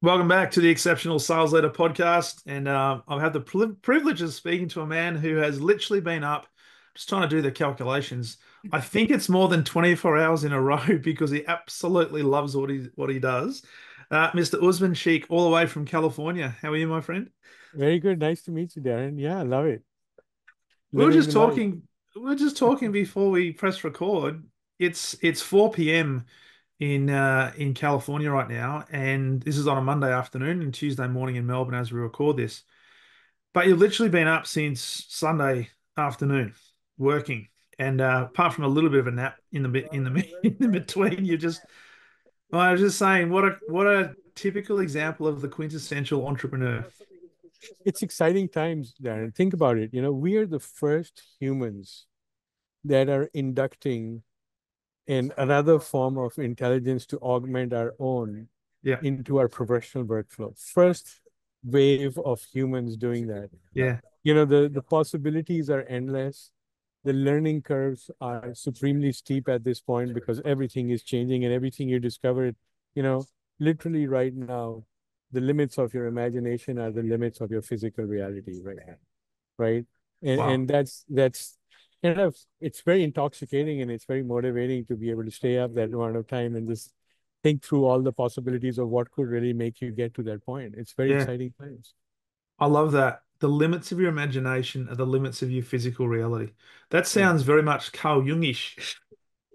Welcome back to the Exceptional Sales Leader podcast. And I've had the privilege of speaking to a man who has literally been up, just trying to do the calculations. I think it's more than 24 hours in a row because he absolutely loves what he does. Mr. Usman Sheikh, all the way from California. How are you, my friend? Very good. Nice to meet you, Darren. Yeah, I love it. We were Living just the life. talking. We were just talking before we press record. It's 4 p.m. in California right now, and this is on a Monday afternoon and Tuesday morning in Melbourne as we record this. But you've literally been up since Sunday afternoon working, and apart from a little bit of a nap in the between, you just. Well, I was just saying, what a typical example of the quintessential entrepreneur. It's exciting times, Darren. Think about it. We are the first humans that are inducting another form of intelligence to augment our own Yeah, into our professional workflow. First wave of humans doing that. yeah. The possibilities are endless. The learning curves are supremely steep at this point because everything is changing and everything you discover, you know, literally right now, the limits of your imagination are the limits of your physical reality right now, right? And Wow. and that's kind of it's very intoxicating and it's very motivating to be able to stay up that amount of time and just think through all the possibilities of what could really make you get to that point. It's very Yeah, exciting times. I love that. The limits of your imagination are the limits of your physical reality. That Yeah. sounds very much Carl Jungish.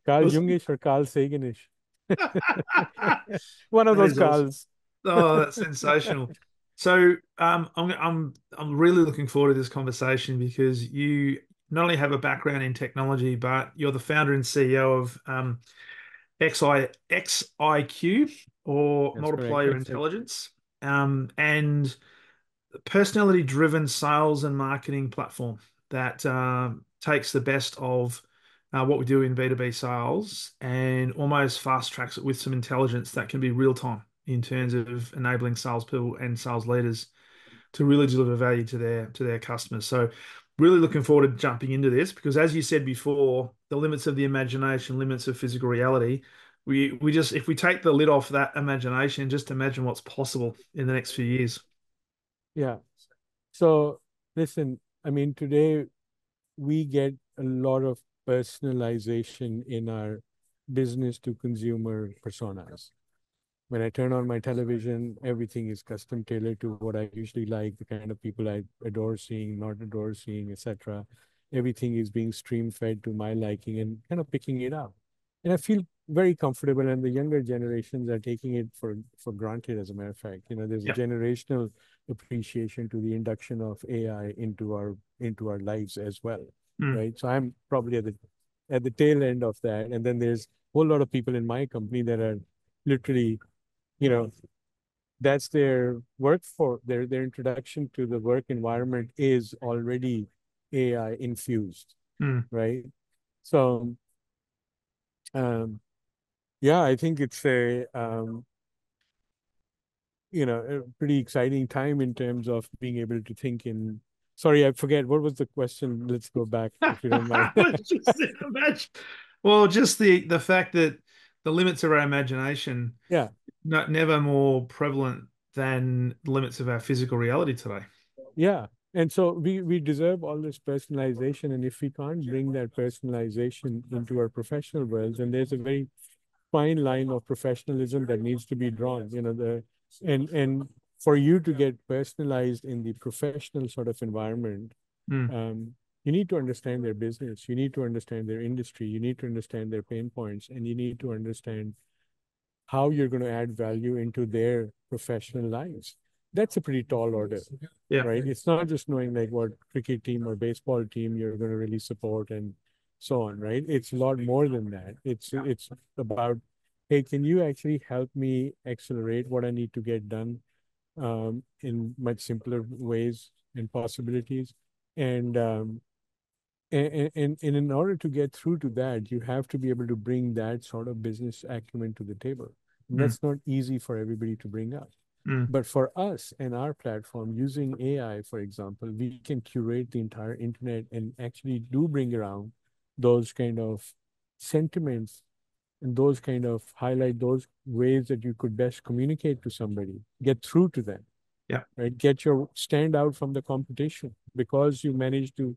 Carl Doesn't Jungish or Carl Saganish. it? One of That those is awesome. Carls. Oh, that's sensational. So, I'm really looking forward to this conversation because you not only have a background in technology, but you're the founder and CEO of XIQ or That's correct. Multiplayer Intelligence, and personality-driven sales and marketing platform that takes the best of what we do in B2B sales and almost fast tracks it with some intelligence that can be real time in terms of enabling salespeople and sales leaders to really deliver value to their customers. So really looking forward to jumping into this because as you said before, the limits of the imagination, limits of physical reality, we just if we take the lid off that imagination, just imagine what's possible in the next few years. Yeah. So listen, I mean, today we get a lot of personalization in our business to consumer personas. When I turn on my television, everything is custom tailored to what I usually like, the kind of people I adore seeing, not adore seeing, etc. Everything is being stream fed to my liking and kind of picking it up. And I feel very comfortable, and the younger generations are taking it for granted, as a matter of fact. There's a Yeah. generational appreciation to the induction of AI into our lives as well. Mm. Right. So I'm probably at the tail end of that. And then there's a whole lot of people in my company that are literally you know that's their work for their introduction to the work environment is already AI infused, Mm. right? So um yeah, I think it's a pretty exciting time in terms of being able to think in. Sorry, I forget what was the question. Let's go back if you don't mind. Just imagine. Well, just the fact that the limits of our imagination Yeah. never more prevalent than the limits of our physical reality today. Yeah. And so we deserve all this personalization. And if we can't bring that personalization into our professional world, then there's a very fine line of professionalism that needs to be drawn. And for you to get personalized in the professional sort of environment, Mm. you need to understand their business, you need to understand their industry, you need to understand their pain points, and you need to understand how you're going to add value into their professional lives. That's a pretty tall order, Yeah. right? It's not just knowing like what cricket team or baseball team you're going to really support and so on, right? It's a lot more than that. It's about, hey, can you actually help me accelerate what I need to get done in much simpler ways and possibilities? And and in order to get through to that, you have to be able to bring that sort of business acumen to the table. And Mm. that's not easy for everybody to bring up. Mm. But for us and our platform, using AI, for example, we can curate the entire internet and actually do bring around those kind of sentiments and those kind of highlight those ways that you could best communicate to somebody, get through to them, Yeah. right? Get your stand out from the competition because you managed to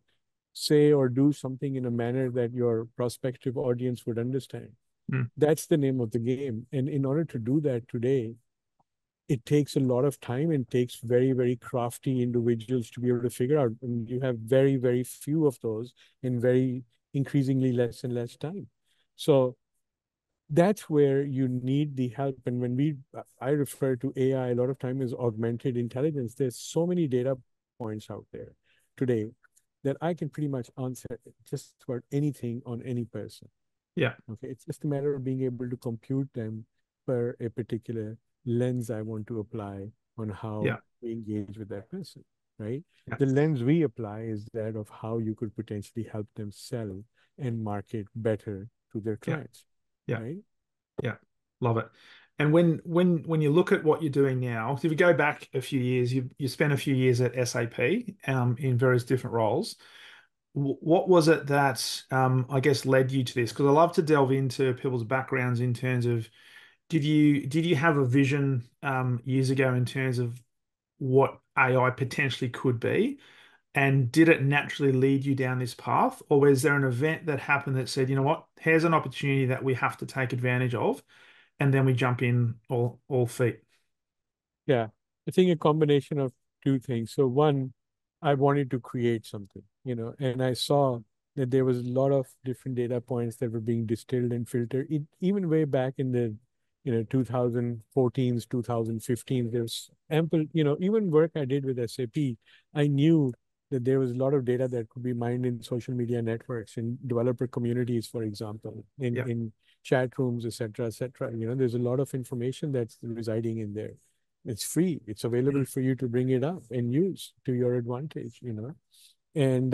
say or do something in a manner that your prospective audience would understand. Mm. That's the name of the game. And in order to do that today, it takes a lot of time and takes very, very crafty individuals to be able to figure out. And you have very, very few of those in very increasingly less and less time. So that's where you need the help. And when I refer to AI a lot of time as augmented intelligence. There's so many data points out there today that I can pretty much answer just about anything on any person. Yeah. Okay, it's just a matter of being able to compute them per a particular lens I want to apply on how Yeah. we engage with that person, right? Yeah. The lens we apply is that of how you could potentially help them sell and market better to their Yeah. clients, Yeah. right? Yeah. Love it. And when you look at what you're doing now, if you go back a few years, you spent a few years at SAP in various different roles. What was it that I guess led you to this? Because I love to delve into people's backgrounds in terms of did you have a vision years ago in terms of what AI potentially could be? And did it naturally lead you down this path? Or was there an event that happened that said, you know what, here's an opportunity that we have to take advantage of, and then we jump in all feet? Yeah, I think a combination of two things. So one, I wanted to create something, and I saw that there was a lot of different data points that were being distilled and filtered. Even way back in the, 2014s, 2015, there's ample, even work I did with SAP, I knew that there was a lot of data that could be mined in social media networks, in developer communities, for example, in Yeah. chat rooms, et cetera, et cetera. There's a lot of information that's residing in there. It's free. It's available Mm. for you to bring it up and use to your advantage. And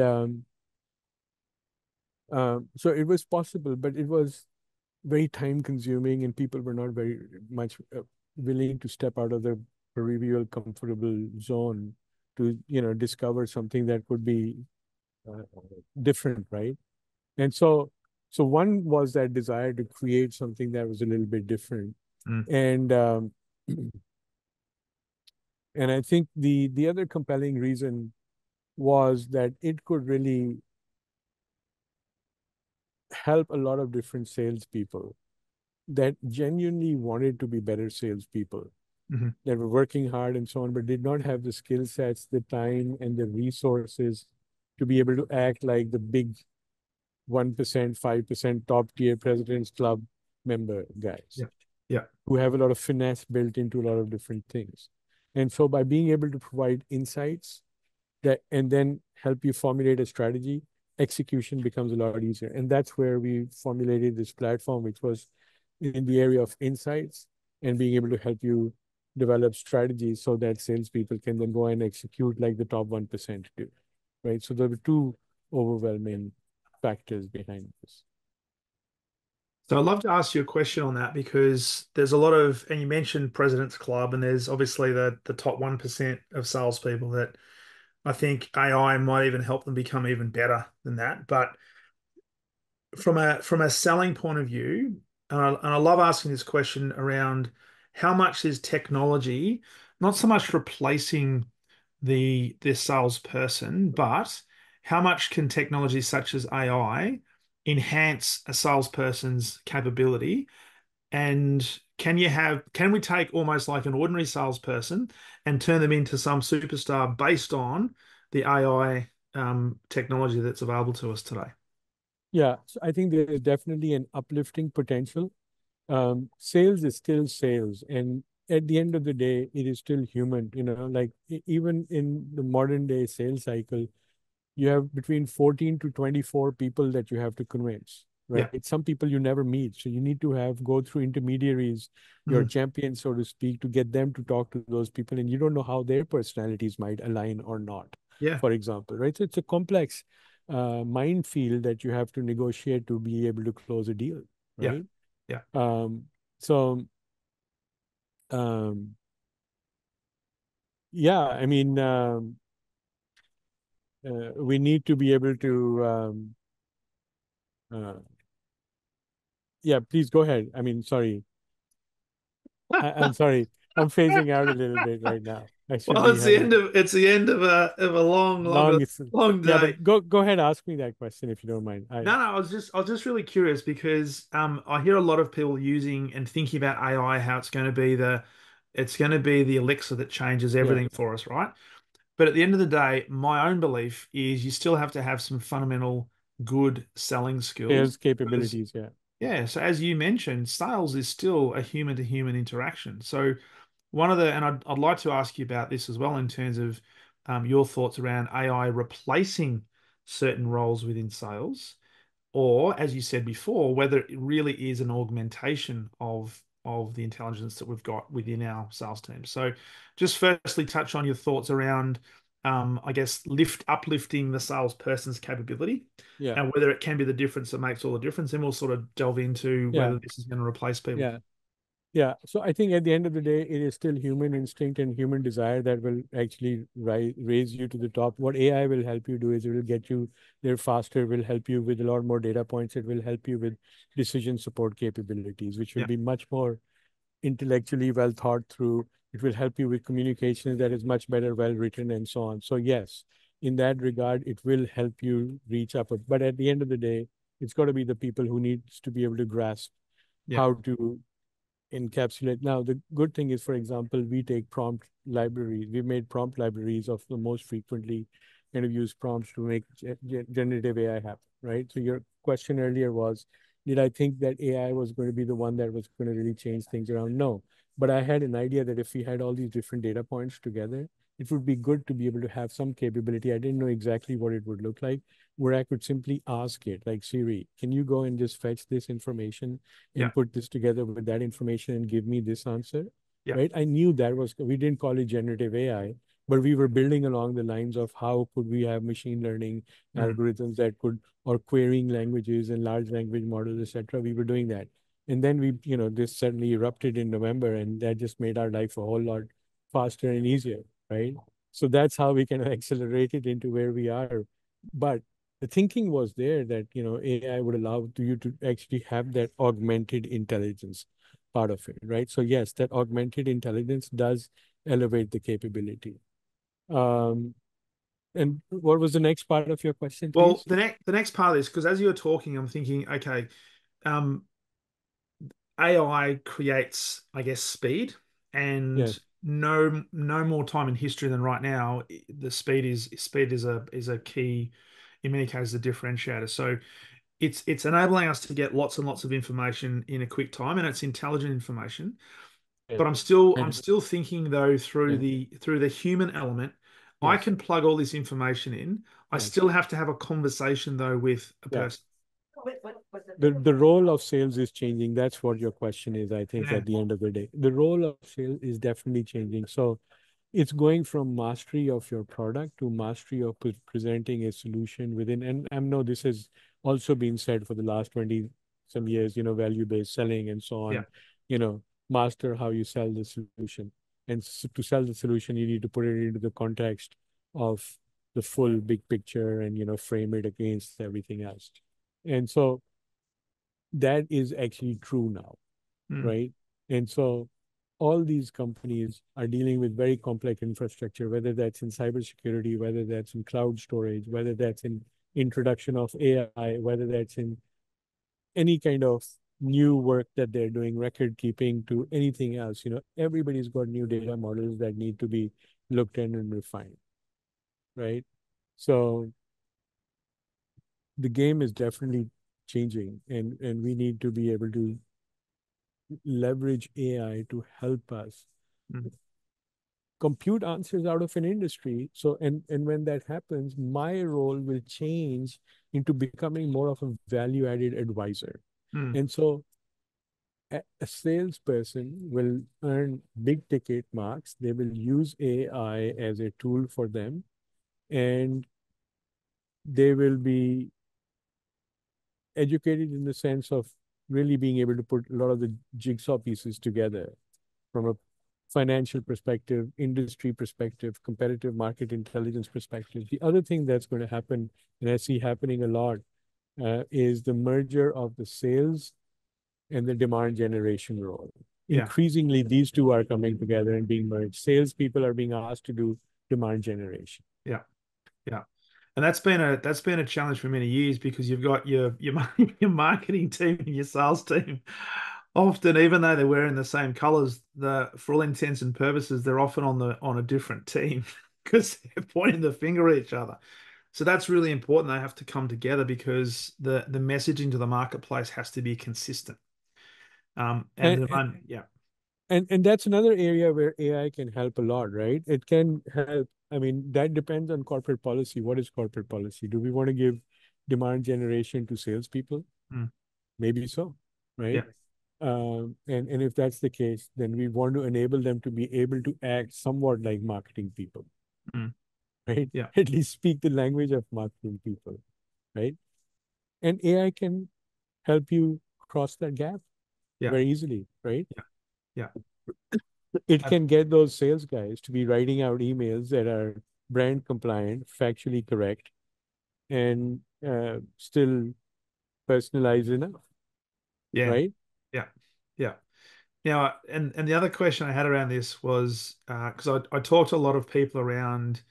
so it was possible, but it was very time consuming, and people were not very much willing to step out of their proverbial comfortable zone to, discover something that could be uh, different, right? And so one was that desire to create something that was a little bit different. Mm. And and I think the other compelling reason was that it could really help a lot of different salespeople that genuinely wanted to be better salespeople, Mhm. that were working hard and so on, but did not have the skill sets, the time, and the resources to be able to act like the big 1%, 5% top tier President's Club member guys Yeah. Yeah. who have a lot of finesse built into a lot of different things. And so by being able to provide insights that and then help you formulate a strategy, execution becomes a lot easier. And that's where we formulated this platform, which was in the area of insights and being able to help you develop strategies so that salespeople can then go and execute like the top 1% do. Right. So there were two overwhelming factors behind this. So I'd love to ask you a question on that because there's a lot of, and you mentioned President's Club, and there's obviously the top 1% of salespeople that I think AI might even help them become even better than that. But from a selling point of view, and I love asking this question around how much is technology not so much replacing the salesperson, but how much can technology such as AI enhance a salesperson's capability? And can we take almost like an ordinary salesperson and turn them into some superstar based on the AI technology that's available to us today? Yeah, so I think there is definitely an uplifting potential. Sales is still sales, and at the end of the day, it is still human. Like even in the modern day sales cycle, you have between 14 to 24 people that you have to convince, Yeah. right? Some people you never meet. So you need to go through intermediaries, your Mm. champions, so to speak, to get them to talk to those people. And you don't know how their personalities might align or not, Yeah. for example, right? So it's a complex minefield that you have to negotiate to be able to close a deal, Yeah. right? Yeah. Um, so, um, yeah, I mean, we need to be able to uh, Yeah, please go ahead. I mean, sorry. I'm sorry. I'm phasing out a little bit right now. I should Well, be having it's the end of a long. It's long yeah, day. but go ahead. Ask me that question if you don't mind. No, I was just really curious because I hear a lot of people using and thinking about AI, how it's going to be the elixir that changes Yeah, everything for us, right? But at the end of the day, my own belief is you still have to have some fundamental good selling skills sales because capabilities. Yeah, yeah, so as you mentioned, sales is still a human to human interaction. So and I'd like to ask you about this as well in terms of your thoughts around AI replacing certain roles within sales, or as you said before, whether it really is an augmentation of the intelligence that we've got within our sales team. So, just firstly, touch on your thoughts around, I guess, uplifting the salesperson's capability, yeah, and whether it can be the difference that makes all the difference. And we'll sort of delve into yeah, whether this is going to replace people. yeah. Yeah, so I think at the end of the day, it is still human instinct and human desire that will actually raise you to the top. What AI will help you do is it will get you there faster, will help you with a lot more data points. It will help you with decision support capabilities, which will Yeah, be much more intellectually well thought through. It will help you with communication that is much better, well written, and so on. So, yes, in that regard, it will help you reach up. But at the end of the day, it's got to be the people who needs to be able to grasp yeah, how to encapsulate. Now, the good thing is, for example, we take prompt libraries. We've made prompt libraries of the most frequently kind of use prompts to make generative AI happen, right? So your question earlier was, did I think that AI was going to be the one that was going to really change things around? No. But I had an idea that if we had all these different data points together, it would be good to be able to have some capability. I didn't know exactly what it would look like, where I could simply ask it, like, Siri, can you go and just fetch this information yeah, and put this together with that information and give me this answer, yeah, right? I knew that was, we didn't call it generative AI, but we were building along the lines of how could we have machine learning mm, algorithms that could, or querying languages and large language models, etc. We were doing that. And then this suddenly erupted in November, and that just made our life a whole lot faster and easier, right? So that's how we kind of accelerated into where we are. But the thinking was there that AI would allow you to actually have that augmented intelligence part of it, right? So yes, that augmented intelligence does elevate the capability. um and what was the next part of your question, Well, please? the next part of this, because as you were talking, I'm thinking, okay, um, AI creates, I guess, speed, and Yes, no more time in history than right now. The speed is a key, in many cases, a differentiator. So it's enabling us to get lots and lots of information in a quick time, and it's intelligent information. yes, But I'm and still thinking though yeah, through the human element. I yes, can plug all this information in. I yes, still have to have a conversation though with a yeah. person. The role of sales is changing. That's what your question is, I think, Yeah, at the end of the day. The role of sales is definitely changing. So it's going from mastery of your product to mastery of presenting a solution within. And I know this has also been said for the last 20 some years, value-based selling and so yeah, on, master how you sell the solution. And to sell the solution, you need to put it into the context of the full big picture and, frame it against everything else. And so that is actually true now, mm, right? And so all these companies are dealing with very complex infrastructure, whether that's in cybersecurity, whether that's in cloud storage, whether that's in introduction of AI, whether that's in any kind of new work that they're doing, record keeping to anything else. Everybody's got new data models that need to be looked at and refined, right? So the game is definitely changing, and we need to be able to leverage AI to help us mm, compute answers out of an industry. So, and when that happens, my role will change into becoming more of a value-added advisor. mm, And so a salesperson will earn big ticket marks. They will use AI as a tool for them, and they will be educated in the sense of really being able to put a lot of the jigsaw pieces together from a financial perspective, industry perspective, competitive market intelligence perspective. The other thing that's going to happen, and I see happening a lot, is the merger of the sales and the demand generation role. Yeah. Increasingly, these two are coming together and being merged. Salespeople are being asked to do demand generation. Yeah. Yeah. And that's been a challenge for many years because you've got your marketing team and your sales team. Often, even though they're wearing the same colors, the for all intents and purposes, they're often on a different team because they're pointing the finger at each other. So that's really important. They have to come together because the messaging to the marketplace has to be consistent. And And, the demand, yeah, and that's another area where AI can help a lot, right? It can help. I mean, that depends on corporate policy. What is corporate policy? Do we want to give demand generation to salespeople? mm, Maybe so, yeah, right? And if that's the case, then we want to enable them to be able to act somewhat like marketing people, mm, right? yeah, At least speak the language of marketing people, right? And AI can help you cross that gap yeah, very easily, right? yeah, yeah. It Ab- can get those sales guys to be writing out emails that are brand compliant, factually correct, and still personalized enough, Yeah, right? yeah, yeah. Now, and the other question I had around this was because I talked to a lot of people around,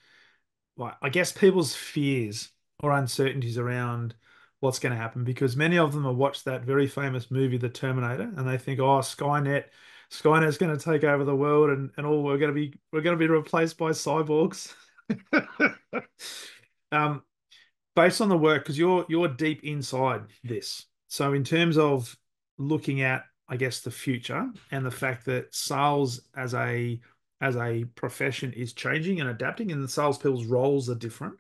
like, I guess people's fears or uncertainties around what's going to happen because many of them have watched that very famous movie, The Terminator, and they think, oh, Skynet's going to take over the world and all we're going to be replaced by cyborgs. Um, based on the work, because you're deep inside this. So in terms of looking at, I guess, the future and the fact that sales as a profession is changing and adapting, and the salespeople's roles are different.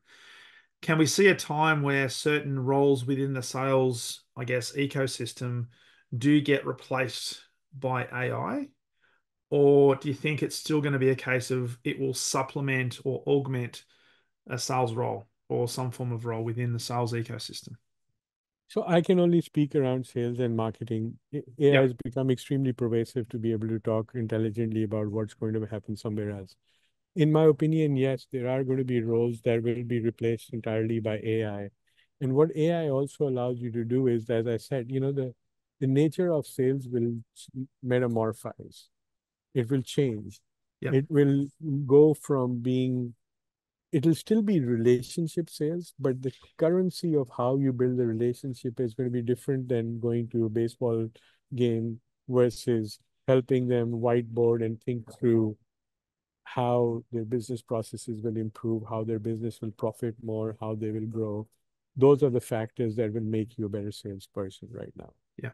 Can we see a time where certain roles within the sales, I guess, ecosystem do get replaced by AI? Or do you think it's still going to be a case of it will supplement or augment a sales role or some form of role within the sales ecosystem? So I can only speak around sales and marketing. AI Yep. has become extremely pervasive to be able to talk intelligently about what's going to happen somewhere else. In my opinion, yes, there are going to be roles that will be replaced entirely by AI. And what AI also allows you to do is, as I said, the nature of sales will metamorphose. It will change. Yep. It will go from being it'll still be relationship sales, but the currency of how you build the relationship is going to be different than going to a baseball game versus helping them whiteboard and think through how their business processes will improve, how their business will profit more, how they will grow. Those are the factors that will make you a better salesperson right now, Yeah.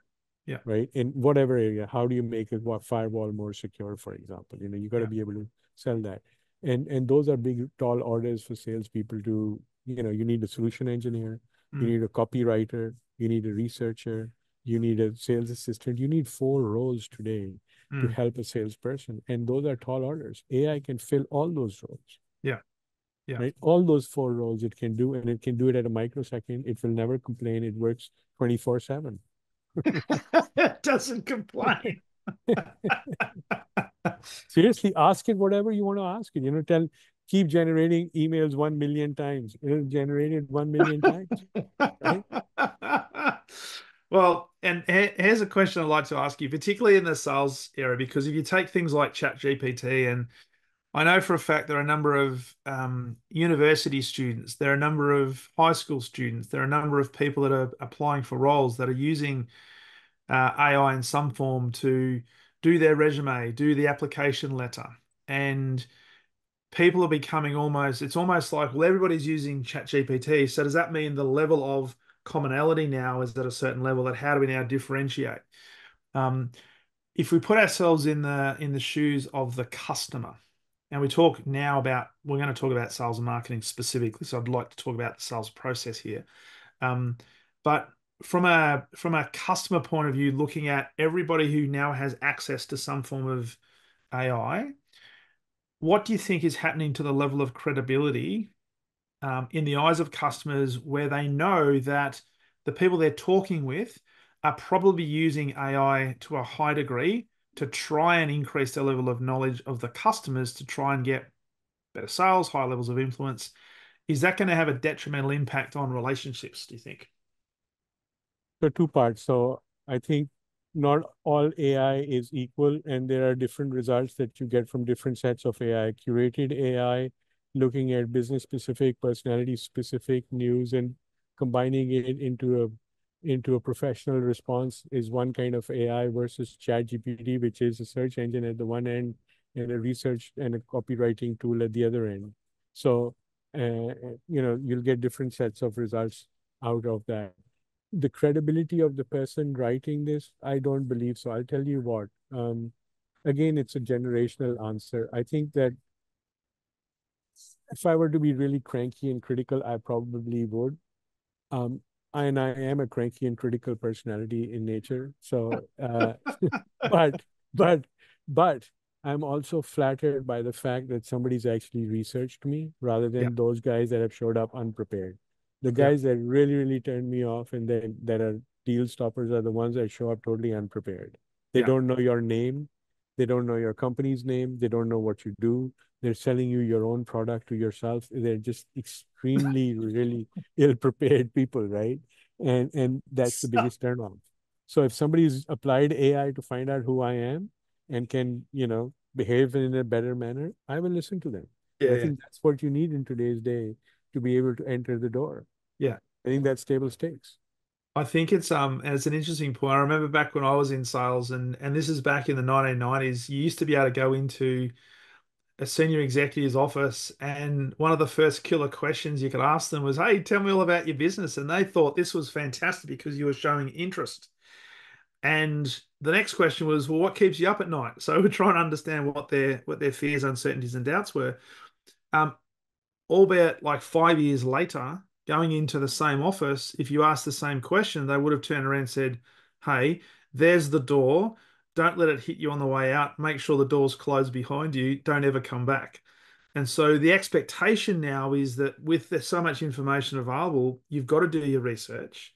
Yeah. right? In whatever area, how do you make a firewall more secure, for example? You got to Yeah. be able to sell that. And those are big, tall orders for salespeople to, you need a solution engineer, you Mm, need a copywriter, you need a researcher, you need a sales assistant. You need four roles today to mm, help a salesperson. And those are tall orders. AI can fill all those roles, yeah. Yeah. right? All those four roles it can do, and it can do it at a microsecond. It will never complain. It works 24/7. It doesn't complain. Seriously, ask it whatever you want to ask it. Keep generating emails 1 million times. It'll generate it 1 million times, right? Well, and here's a question I'd like to ask you, particularly in the sales area, because if you take things like ChatGPT, and I know for a fact there are a number of university students, there are a number of high school students, there are a number of people that are applying for roles that are using AI in some form to do their resume, do the application letter. And people are becoming it's almost like, well, everybody's using ChatGPT. So does that mean the level of commonality now is at a certain level that how do we now differentiate? Um, if we put ourselves in the shoes of the customer, and we're going to talk about sales and marketing specifically. So I'd like to talk about the sales process here. Um, but from a customer point of view, looking at everybody who now has access to some form of AI, what do you think is happening to the level of credibility in the eyes of customers where they know that the people they're talking with are probably using AI to a high degree to try and increase their level of knowledge of the customers to try and get better sales, high levels of influence? Is that going to have a detrimental impact on relationships, do you think? So two parts. So I think not all AI is equal, and there are different results that you get from different sets of AI. Curated AI, looking at business specific, personality specific news and combining it into a professional response is one kind of AI versus ChatGPT, which is a search engine at the one end and a research and a copywriting tool at the other end. So, you'll get different sets of results out of that. The credibility of the person writing this, I don't believe so. I'll tell you what. Again, it's a generational answer. I think that if I were to be really cranky and critical, I probably would. Um, and I am a cranky and critical personality in nature. So, but, but, but I'm also flattered by the fact that somebody's actually researched me rather Yeah. than those guys that have showed up unprepared. The Yeah. guys that really, really turn me off and then that are deal stoppers are the ones that show up totally unprepared. They Yeah. don't know your name. They don't know your company's name. They don't know what you do. They're selling you your own product to yourself. They're just extremely, really ill-prepared people, right? And that's the biggest turn-off. So if somebody's applied AI to find out who I am and can, behave in a better manner, I will listen to them. Yeah. And I Yeah. think that's what you need in today's day to be able to enter the door. Yeah. I think that's table stakes. I think and it's an interesting point. I remember back when I was in sales, and this is back in the 1990s, you used to be able to go into a senior executive's office, and one of the first killer questions you could ask them was, "Hey, tell me all about your business." And they thought this was fantastic because you were showing interest. And the next question was, "Well, what keeps you up at night?" So we're trying to understand what their fears, uncertainties, and doubts were. Um, Albeit like 5 years later, going into the same office, if you asked the same question, they would have turned around and said, "Hey, there's the door. Don't let it hit you on the way out. Make sure the door's closed behind you. Don't ever come back." And so the expectation now is that with there's so much information available, you've got to do your research.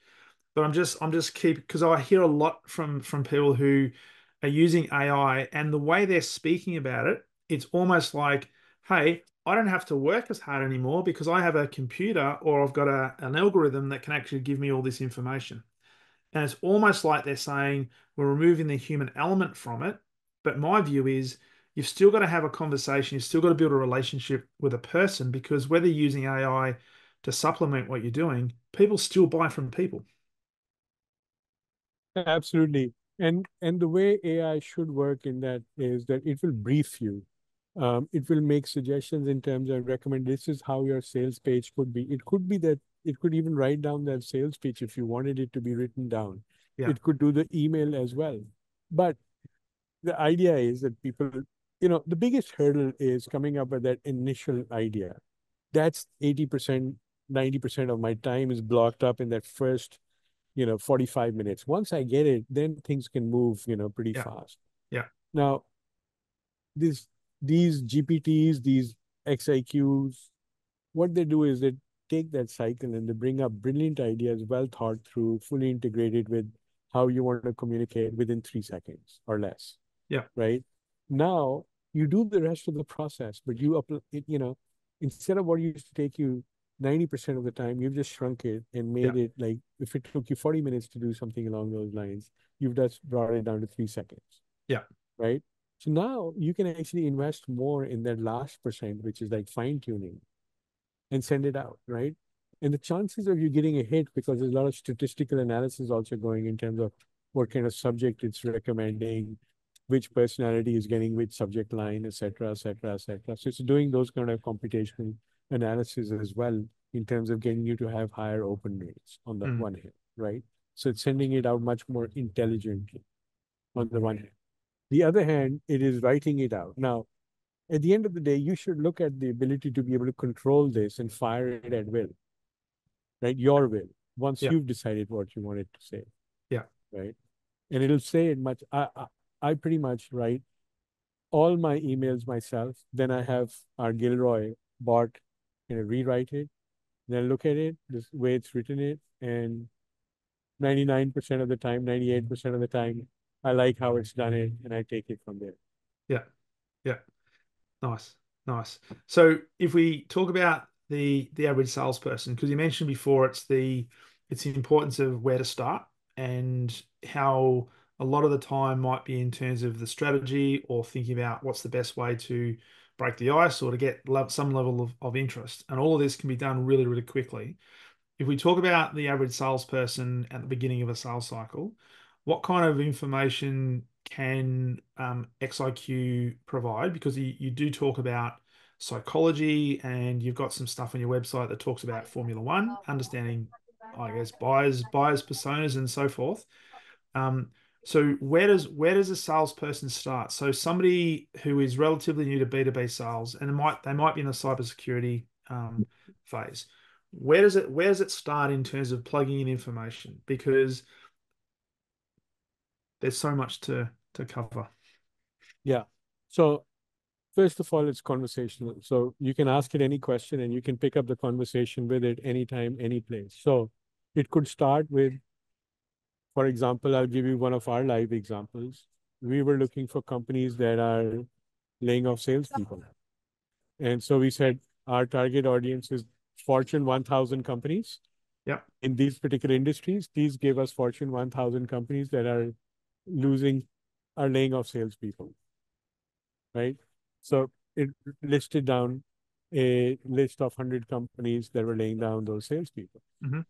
But I'm just keep because I hear a lot from people who are using AI, and the way they're speaking about it, it's almost like, "Hey, I don't have to work as hard anymore because I have a computer or I've got an algorithm that can actually give me all this information." And it's almost like they're saying we're removing the human element from it. But my view is you've still got to have a conversation. You've still got to build a relationship with a person, because whether you're using AI to supplement what you're doing, people still buy from people. Absolutely. And the way AI should work in that is that it will brief you. It will make suggestions in terms of recommend this is how your sales page could be. It could be that it could even write down that sales pitch if you wanted it to be written down. Yeah, It could do the email as well. But the idea is that people, the biggest hurdle is coming up with that initial idea. That's 80%, 90% of my time is blocked up in that first 45 minutes. Once I get it, then things can move, pretty yeah, fast. yeah, Now, these these GPTs, these XIQs, what they do is they take that cycle and they bring up brilliant ideas, well thought through, fully integrated with how you want to communicate within 3 seconds or less, yeah, right? Now you do the rest of the process, but instead of what used to take you 90% of the time, you've just shrunk it and yeah, made it like if it took you 40 minutes to do something along those lines, you've just brought it down to 3 seconds, yeah, right? So now you can actually invest more in that last percent, which is like fine tuning and send it out, right? And the chances of you getting a hit, because there's a lot of statistical analysis also going in terms of what kind of subject it's recommending, which personality is getting which subject line, et cetera, et cetera, et cetera. So it's doing those kind of computational analysis as well in terms of getting you to have higher open rates on the mm, one hand, right? So it's sending it out much more intelligently on the one hand. The other hand, it is writing it out. Now, at the end of the day, you should look at the ability to be able to control this and fire it at will, right? Your will, once yeah, you've decided what you want it to say, yeah, right? And it'll say it much. I pretty much write all my emails myself. Then I have our Gilroy bot, rewrite it, then look at it, this way it's written it, and 99% of the time, 98% of the time, I like how it's done it, and I take it from there. yeah, yeah. Nice, nice. So if we talk about the average salesperson, because you mentioned before it's the importance of where to start and how a lot of the time might be in terms of the strategy or thinking about what's the best way to break the ice or to get some level of interest. And all of this can be done really, really quickly. If we talk about the average salesperson at the beginning of a sales cycle, what kind of information can XIQ provide? Because you do talk about psychology and you've got some stuff on your website that talks about Formula One, understanding, I guess, buyers personas and so forth. Um, so where does a salesperson start? So somebody who is relatively new to B2B sales and they might be in a cybersecurity phase. Where does it start in terms of plugging in information? Because there's so much to cover. Yeah. So first of all, it's conversational. So you can ask it any question and you can pick up the conversation with it anytime, any place. So it could start with, for example, I'll give you one of our live examples. We were looking for companies that are laying off salespeople. And so we said our target audience is Fortune 1000 companies Yep. in these particular industries. Please give us Fortune 1000 companies that losing, are laying off salespeople, right? So it listed down a list of 100 companies that were laying down those salespeople. Hmm.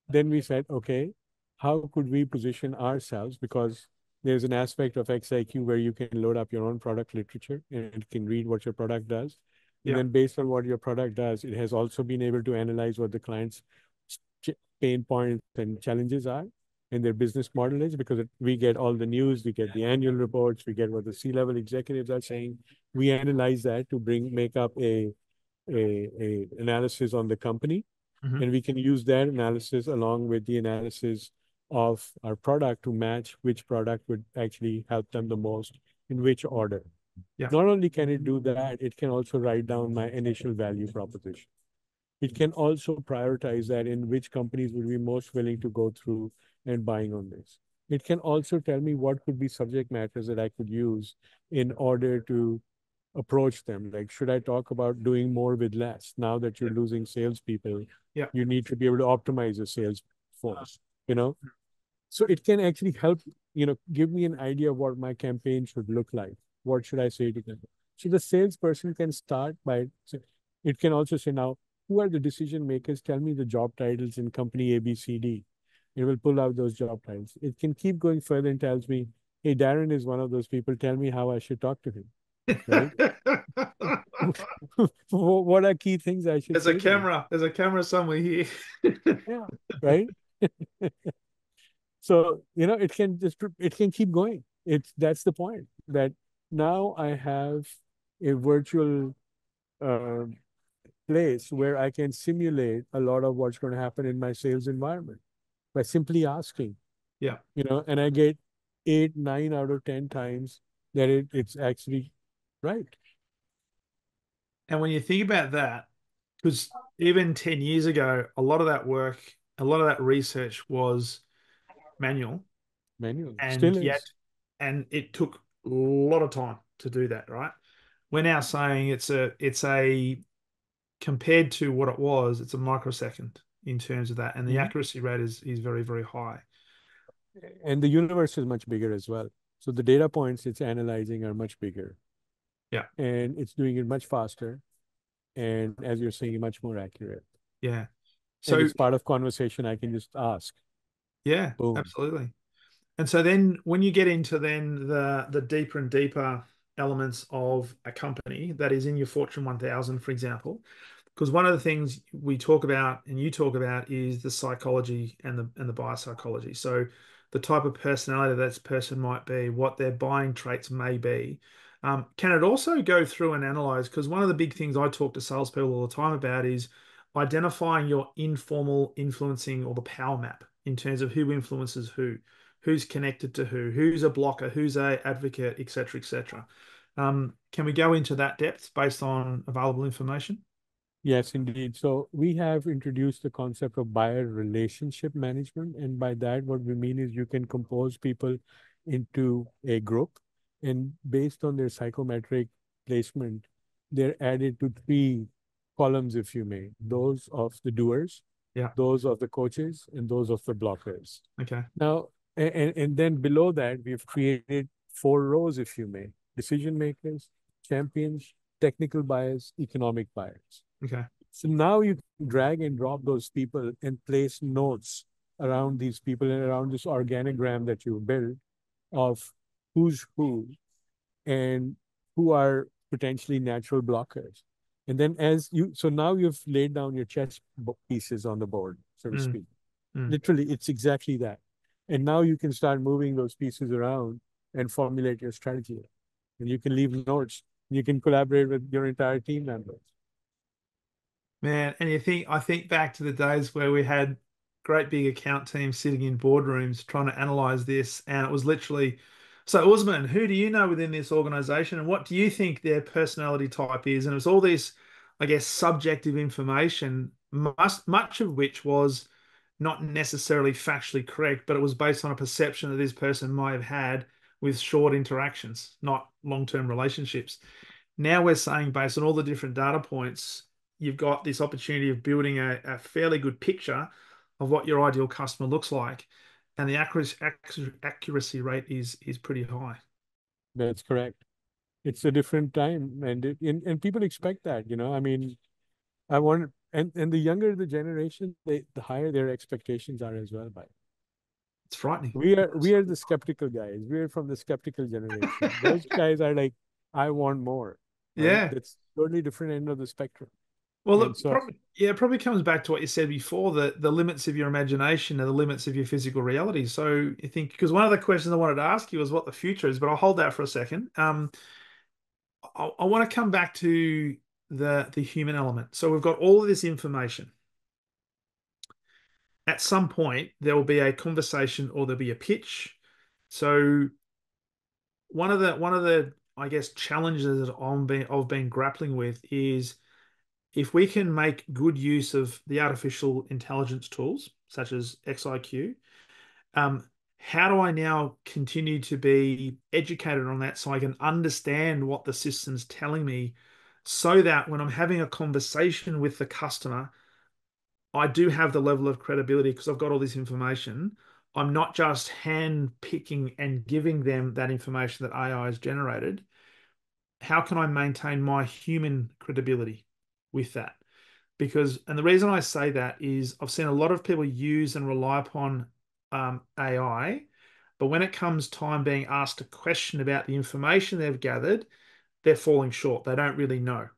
Then we said, okay, how could we position ourselves? Because there's an aspect of XIQ where you can load up your own product literature and it can read what your product does. And Yeah. then based on what your product does, it has also been able to analyze what the client's pain points and challenges are and their business model is, because we get all the news, we get the annual reports, we get what the C-level executives are saying. We analyze that to make up a analysis on the company, Hmm. and we can use that analysis along with the analysis of our product to match which product would actually help them the most in which order. Yeah. Not only can it do that, it can also write down my initial value proposition. It can also prioritize that in which companies would be most willing to go through and buying on this. It can also tell me what could be subject matters that I could use in order to approach them. Like, should I talk about doing more with less? Now that you're losing salespeople, Yeah. you need to be able to optimize your sales force, you know? So it can actually help, give me an idea of what my campaign should look like. What should I say to them? So the salesperson can start by, it can also say, now, who are the decision makers? Tell me the job titles in company A, B, C, D. It will pull out those job titles. It can keep going further and tells me, hey, Darren is one of those people. Tell me how I should talk to him, right? What are key things I should There's a say to him? camera. There's a camera somewhere here. Yeah, right. So, it can keep going. That's the point, that now I have a virtual uh, place where I can simulate a lot of what's going to happen in my sales environment by simply asking, Yeah. and I get 8, 9 out of 10 times that it's actually right. And when you think about that, because even 10 years ago, a lot of that work, a lot of that research was manual, Manual and still yet, is. and it took a lot of time to do that, right? We're now saying it's a compared to what it was, it's a microsecond in terms of that, and the Mhm. accuracy rate is very, very high. And the universe is much bigger as well. So the data points it's analyzing are much bigger, Yeah. and it's doing it much faster. And as you're saying, much more accurate. Yeah. And So it's part of conversation. I can just ask, yeah, boom. absolutely. And so then when you get into then the deeper and deeper elements of a company that is in your Fortune 1000, for example, because one of the things we talk about and you talk about is the psychology and the buyer psychology. So the type of personality that person might be, what their buying traits may be. Can it also go through and analyze? Because one of the big things I talk to salespeople all the time about is identifying your informal influencing or the power map in terms of who influences who's connected to who's a blocker, who's a advocate, etc., etc. Can we go into that depth based on available information? Yes, indeed. So we have introduced the concept of buyer relationship management. And by that, what we mean is you can compose people into a group, and based on their psychometric placement, they're added to 3 columns, if you may, those of the doers, Yeah. those of the coaches, and those of the blockers. Okay. Now, And then below that, we've created four rows, if you may: decision makers, champions, technical buyers, economic buyers. Okay. So now you can drag and drop those people and place nodes around these people and around this organogram that you build of who's who and who are potentially natural blockers. And then so now you've laid down your chess pieces on the board, so to Mm, speak. mm. Literally, it's exactly that. And now you can start moving those pieces around and formulate your strategy. And you can leave notes. You can collaborate with your entire team members. Man, and I think back to the days where we had great big account teams sitting in boardrooms trying to analyze this, and it was literally, so Usman, who do you know within this organization, and what do you think their personality type is? And it was all this, I guess, subjective information, much of which was not necessarily factually correct, but it was based on a perception that this person might have had with short interactions, not long-term relationships. Now we're saying, based on all the different data points, you've got this opportunity of building a fairly good picture of what your ideal customer looks like, and the accuracy rate is pretty high. That's correct. It's a different time, and people expect that. I mean, and the younger the generation, the higher their expectations are as well. By It's frightening. we are the skeptical guys. We're from the skeptical generation. Those guys are like, I want more, right? Yeah. That's totally different end of the spectrum. Well, And look, so, probably, yeah, it probably comes back to what you said before, the limits of your imagination are the limits of your physical reality. So I think, because one of the questions I wanted to ask you was what the future is, but I'll hold that for a second. I want to come back to the human element. So we've got all of this information. At some point, there will be a conversation or there'll be a pitch. So one of the I guess challenges that I've been grappling with is if we can make good use of the artificial intelligence tools such as XIQ, how do I now continue to be educated on that so I can understand what the system's telling me so that when I'm having a conversation with the customer, I do have the level of credibility because I've got all this information. I'm not just hand picking and giving them that information that AI has generated. How can I maintain my human credibility with that? Because, and the reason I say that is I've seen a lot of people use and rely upon AI, but when it comes time being asked a question about the information they've gathered, they're falling short. They don't really know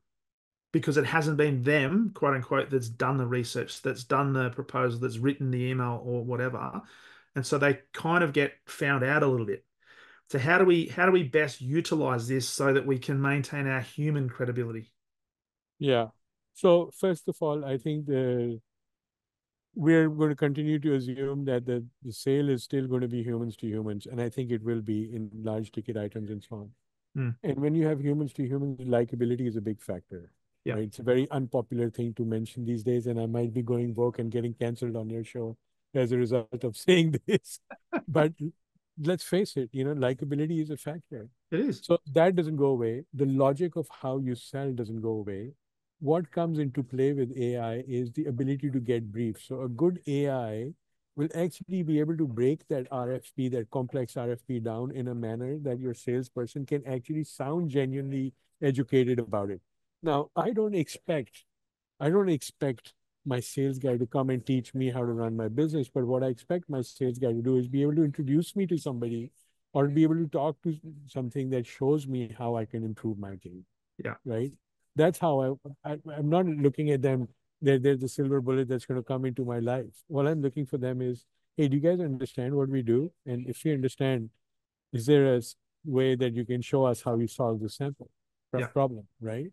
because it hasn't been them, quote unquote, that's done the research, that's done the proposal, that's written the email or whatever. And so they kind of get found out a little bit. So how do we best utilize this so that we can maintain our human credibility? yeah. So first of all, I think we're going to continue to assume that the sale is still going to be humans to humans, and I think it will be in large ticket items and so on. Hmm. And when you have humans to humans, likability is a big factor, Yeah, right? It's a very unpopular thing to mention these days, and I might be going woke and getting canceled on your show as a result of saying this. But let's face it, likability is a factor. it is. So that doesn't go away. The logic of how you sell doesn't go away. What comes into play with AI is the ability to get briefs. So a good AI will actually be able to break that RFP, that complex RFP down in a manner that your salesperson can actually sound genuinely educated about it. Now, I don't expect my sales guy to come and teach me how to run my business, but what I expect my sales guy to do is be able to introduce me to somebody or be able to talk to something that shows me how I can improve my game, Yeah, right? That's how I'm not looking at them. There's the silver bullet that's going to come into my life. What I'm looking for them is, hey, do you guys understand what we do? And if you understand, is there way that you can show us how you solve the sample yeah, problem, right?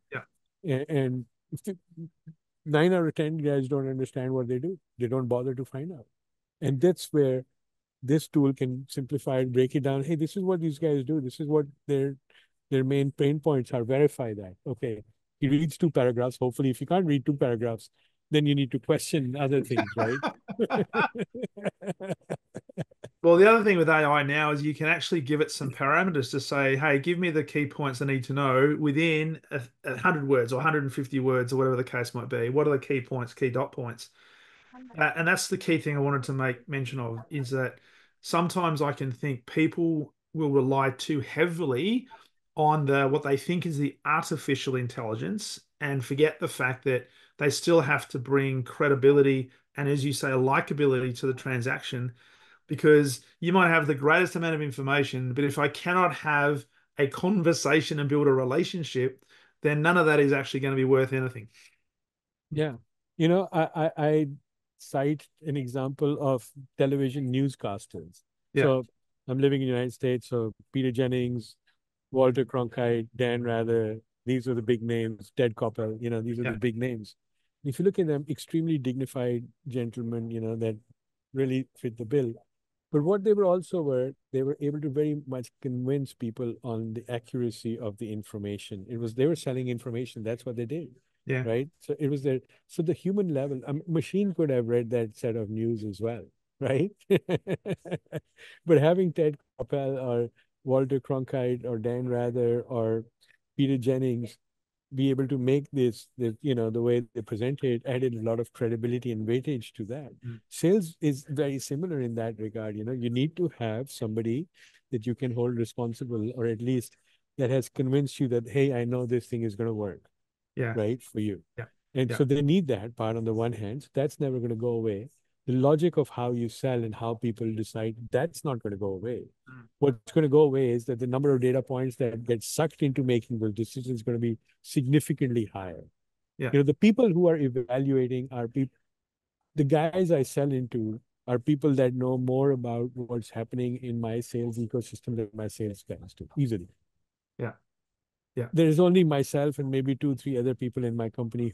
yeah, And if 9 out of 10 guys don't understand what they do, they don't bother to find out. And that's where this tool can simplify it, break it down. Hey, this is what these guys do. This is what their main pain points are. Verify that. Okay. He reads 2 paragraphs. Hopefully, if you can't read 2 paragraphs, then you need to question other things, right? Well, the other thing with AI now is you can actually give it some parameters to say, hey, give me the key points I need to know within 100 words or 150 words or whatever the case might be. What are the key points, key dot points? And that's the key thing I wanted to make mention of is that sometimes I can think people will rely too heavily on what they think is the artificial intelligence and forget the fact that they still have to bring credibility and, as you say, likability to the transaction, because you might have the greatest amount of information, but if I cannot have a conversation and build a relationship, then none of that is actually going to be worth anything. Yeah. I cite an example of television newscasters. Yeah, So I'm living in the United States. So Peter Jennings, Walter Cronkite, Dan Rather, these are the big names. Ted Koppel, these are the yeah, big names. If you look at them, extremely dignified gentlemen, that really fit the bill. But what they were also were, they were able to very much convince people on the accuracy of the information. They were selling information. That's what they did, yeah, right? So it was there. So the human level, a machine could have read that set of news as well, right? But having Ted Koppel or Walter Cronkite or Dan Rather or Peter Jennings be able to make the way they present it added a lot of credibility and weightage to that. mm, Sales is very similar in that regard. You need to have somebody that you can hold responsible, or at least that has convinced you that, hey, I know this thing is going to work, yeah, right, for you. yeah, And yeah, so they need that part on the one hand. So that's never going to go away. The logic of how you sell and how people decide, that's not going to go away. mm, What's going to go away is that the number of data points that get sucked into making those decisions is going to be significantly higher. yeah, The people who are evaluating are people, the guys I sell into are people that know more about what's happening in my sales ecosystem than my sales guys do, easily. yeah, yeah, There is only myself and maybe two, three other people in my company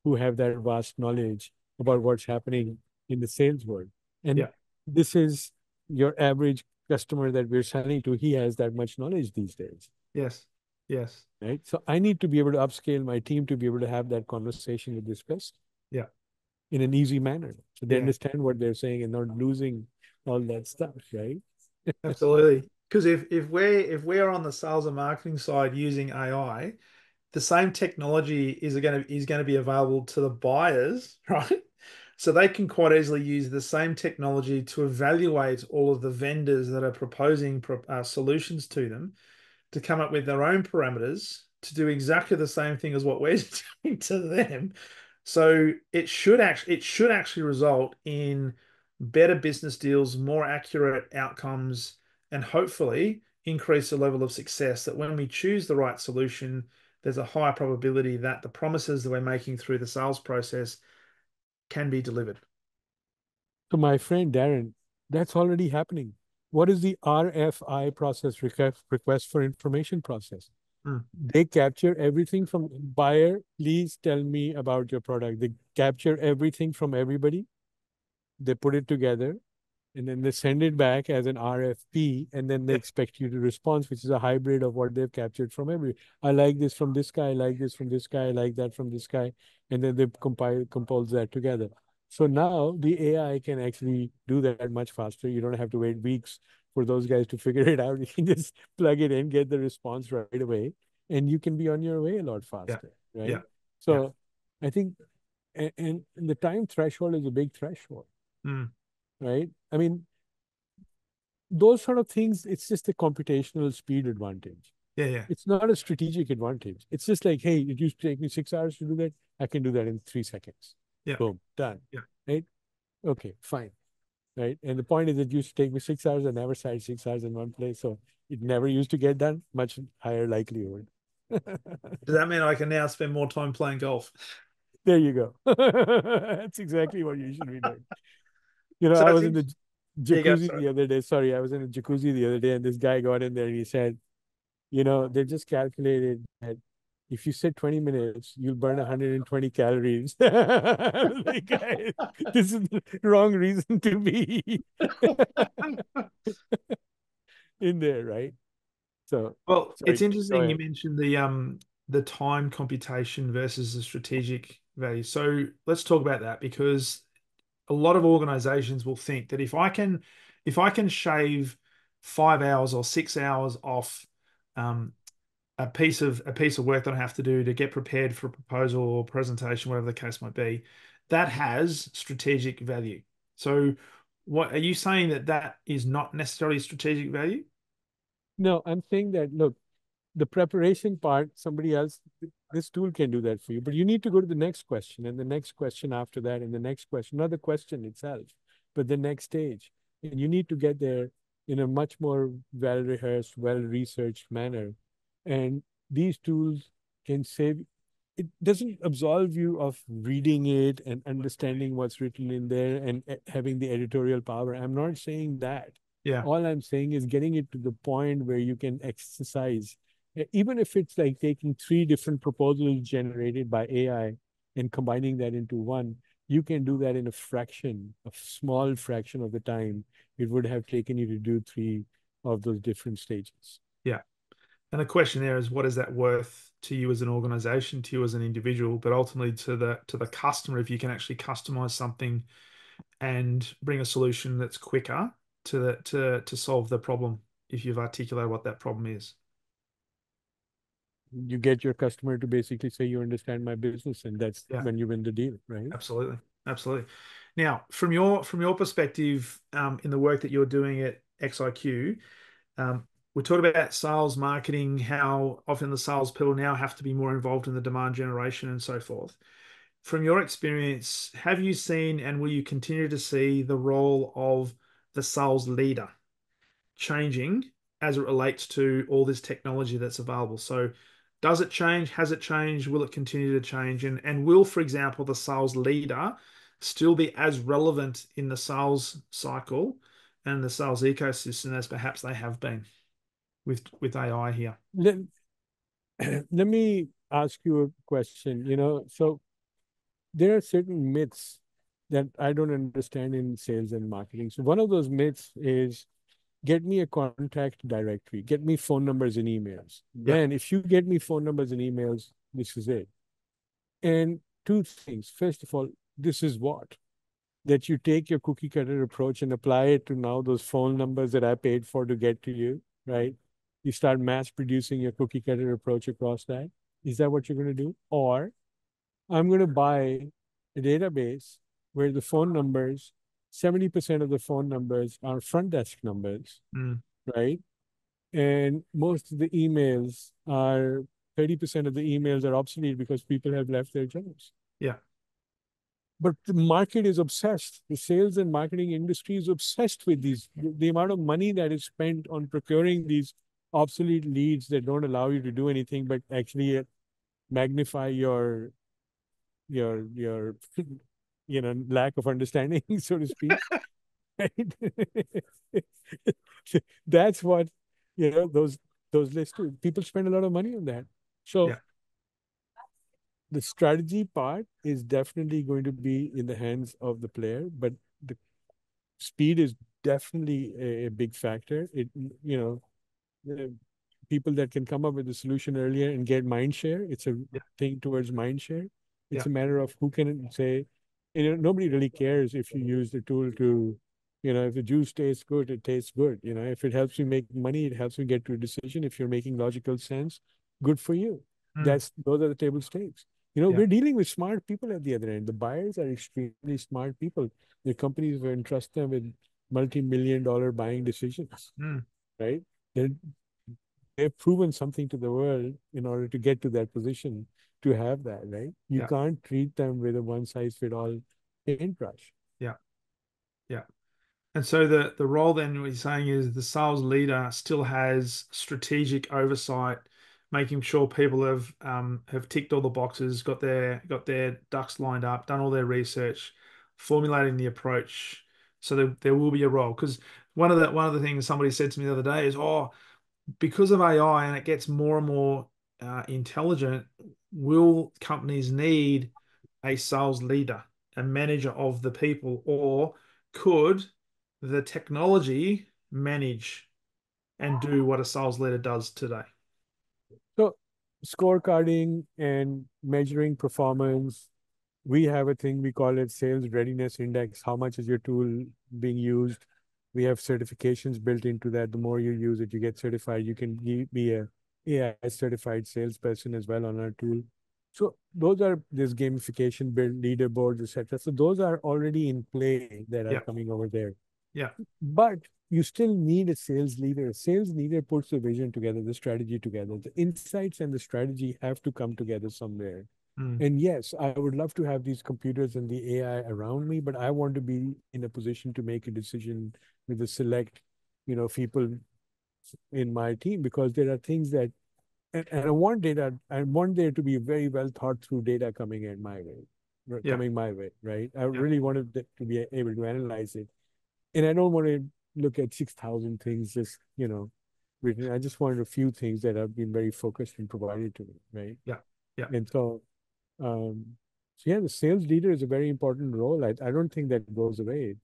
who have that vast knowledge about what's happening in the sales world. And yeah, this is your average customer that we're selling to. He has that much knowledge these days, yes, yes, right? So I need to be able to upscale my team to be able to have that conversation with this person yeah, in an easy manner. So they yeah, understand what they're saying and not losing all that stuff, right? absolutely. Because if we're on the sales and marketing side using AI, the same technology is going to be available to the buyers, right? So they can quite easily use the same technology to evaluate all of the vendors that are proposing solutions to them, to come up with their own parameters to do exactly the same thing as what we're doing to them. So it should actually result in better business deals, more accurate outcomes, and hopefully increase the level of success, that when we choose the right solution, there's a higher probability that the promises that we're making through the sales process can be delivered. So my friend Darren, that's already happening. What is the RFI process, request for information process? Mm. They capture everything from buyer, please tell me about your product. They capture everything from everybody. They put it together and then they send it back as an RFP, and then they Yeah, expect you to respond, which is a hybrid of what they've captured from every. I like this from this guy, I like this from this guy, I like that from this guy, and then they compose that together. So now the AI can actually do that much faster. You don't have to wait weeks for those guys to figure it out. You can just plug it in, get the response right away, and you can be on your way a lot yeah, faster, yeah, right? yeah. So I think, and the time threshold is a big threshold, Mm. right? I mean, those sort of things, it's just a computational speed advantage. Yeah, yeah, It's not a strategic advantage. It's just like, hey, it used to take me 6 hours to do that. I can do that in 3 seconds. yeah, Boom, done. yeah. Right? Okay, fine. Right. And the point is, it used to take me 6 hours. I never sat 6 hours in one place. So it never used to get done. Much higher likelihood. Does that mean I can now spend more time playing golf? There you go. That's exactly what you should be doing. So I it's was in the interesting. Yeah, go. jacuzzi Sorry. the other day. Sorry, I was in a jacuzzi the other day, and this guy got in there and he said, they just calculated that if you sit 20 minutes, you'll burn 120 calories. Like, guys, this is the wrong reason to be in there, right? So, Well, it's sorry, go interesting you ahead. mentioned the time computation versus the strategic value. So let's talk about that, because a lot of organizations will think that if I can shave 5 hours or 6 hours off um, a piece of work that I have to do to get prepared for a proposal or presentation, whatever the case might be, that has strategic value. So What are you saying that that is not necessarily strategic value? No, I'm saying that, look, the preparation part, somebody else, this tool can do that for you. But you need to go to the next question and the next question after that and the next question, not the question itself, but the next stage. And you need to get there in a much more well-rehearsed, well-researched manner. And these tools can save, it doesn't absolve you of reading it and understanding what's written in there and having the editorial power. I'm not saying that. Yeah, All I'm saying is getting it to the point where you can exercise, even if it's like taking three different proposals generated by AI and combining that into one, you can do that in a small fraction of the time it would have taken you to do three of those different stages. yeah. And the question there is, what is that worth to you as an organization, to you as an individual, but ultimately to the customer, if you can actually customize something and bring a solution that's quicker to solve the problem, if you've articulated what that problem is. You get your customer to basically say, you understand my business, and that's Yeah, when you win the deal, right? absolutely. Absolutely. Now, from your perspective, in the work that you're doing at XIQ, we talked about sales marketing, how often the salespeople now have to be more involved in the demand generation and so forth. From your experience, have you seen and will you continue to see the role of the sales leader changing as it relates to all this technology that's available? So, does it change? Has it changed? Will it continue to change? And will, for example, the sales leader still be as relevant in the sales cycle and the sales ecosystem as perhaps they have been with AI here? Let, let me ask you a question. So there are certain myths that I don't understand in sales and marketing. So one of those myths is, get me a contact directory, get me phone numbers and emails. Yeah. Man, if you get me phone numbers and emails, this is it. And two things. First of all, this is what? That you take your cookie cutter approach and apply it to now those phone numbers that I paid for to get to you, right? You start mass producing your cookie cutter approach across that. Is that what you're going to do? Or I'm going to buy a database where the phone numbers, 70% of the phone numbers are front desk numbers, Mm, right? And most of the emails are 30% of the emails are obsolete because people have left their jobs. yeah. But the market is obsessed. The sales and marketing industry is obsessed with these. The amount of money that is spent on procuring these obsolete leads that don't allow you to do anything but actually magnify your lack of understanding, so to speak. Right? That's what those lists do. People spend a lot of money on that. So Yeah. the strategy part is definitely going to be in the hands of the player, but the speed is definitely a big factor. Uh, People that can come up with a solution earlier and get mind share. It's a Yeah. thing towards mind share. It's Yeah. a matter of who can say, nobody really cares if you use the tool to, if the juice tastes good, it tastes good. If it helps you make money, it helps you get to a decision. If you're making logical sense, good for you. Mm, Those are the table stakes. yeah. We're dealing with smart people at the other end. The buyers are extremely smart people. The companies will entrust them with multi-million-dollar buying decisions, Mm, right? They're they've proven something to the world in order to get to that position to have that, right? You yeah. can't treat them with a one size fit all paintbrush. Yeah. Yeah. And so the role then what you're saying is the sales leader still has strategic oversight, making sure people have ticked all the boxes, got their ducks lined up, done all their research, formulating the approach. So there will be a role. Because one of the things somebody said to me the other day is, oh, because of AI and it gets more and more intelligent, will companies need a sales leader, a manager of the people, or could the technology manage and do what a sales leader does today? So, scorecarding and measuring performance, we have a thing we call it sales readiness index. How much is your tool being used? We have certifications built into that. The more you use it, you get certified. You can be a AI certified salesperson as well on our tool. So those are this gamification build leaderboards, etc. So those are already in play that are Yeah, coming over there. Yeah. But you still need a sales leader. A sales leader puts the vision together, the strategy together. The insights and the strategy have to come together somewhere. Mm. And yes, I would love to have these computers and the AI around me, but I want to be in a position to make a decision with the select, people in my team, because there are things that, and I want there to be very well thought through data Yeah. coming my way, right? I Yeah. really wanted to be able to analyze it. And I don't want to look at 6,000 things just, written. I just wanted a few things that have been very focused and provided to me, right? Yeah. Yeah. And um, so yeah, the sales leader is a very important role. I don't think that goes away.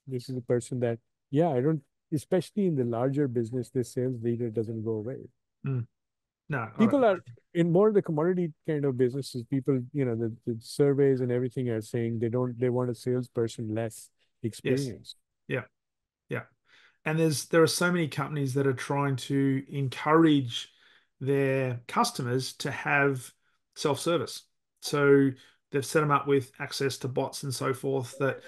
This is a person that, yeah, I don't, especially in the larger business, this sales leader doesn't go away. Mm. No, I don't. People are in more of the commodity kind of businesses. People, the surveys and everything are saying they want a salesperson less Yes. experienced. Yeah. Yeah. And there are so many companies that are trying to encourage their customers to have self-service. So they've set them up with access to bots and so forth that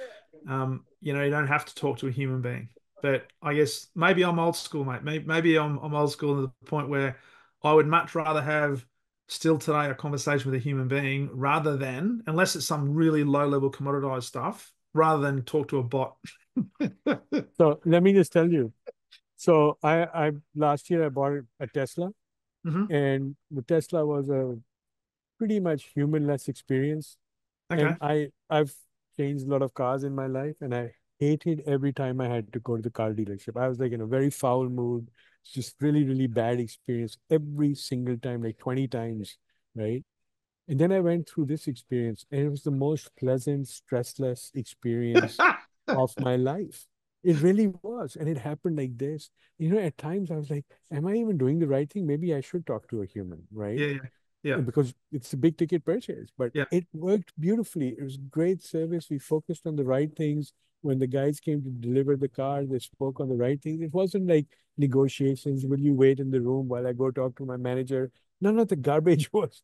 you don't have to talk to a human being. But I guess maybe I'm old school, mate. Maybe I'm old school to the point where I would much rather have still today a conversation with a human being rather than, unless it's some really low level commoditized stuff, rather than talk to a bot. So let me just tell you. So I last year I bought a Tesla, Hmm. and the Tesla was a pretty much humanless experience. And Okay. I've changed a lot of cars in my life, and I hated every time I had to go to the car dealership. I was like in a very foul mood. It's just really, really bad experience every single time, like 20 times, right? And then I went through this experience, and it was the most pleasant, stressless experience of my life. It really was. And it happened like this. At times I was like, am I even doing the right thing? Maybe I should talk to a human, right? Yeah, yeah, yeah, Because it's a big ticket purchase, but yeah, it worked beautifully. It was great service. We focused on the right things. When the guys came to deliver the car, they spoke on the right things. It wasn't like negotiations. Will you wait in the room while I go talk to my manager? None of the garbage was.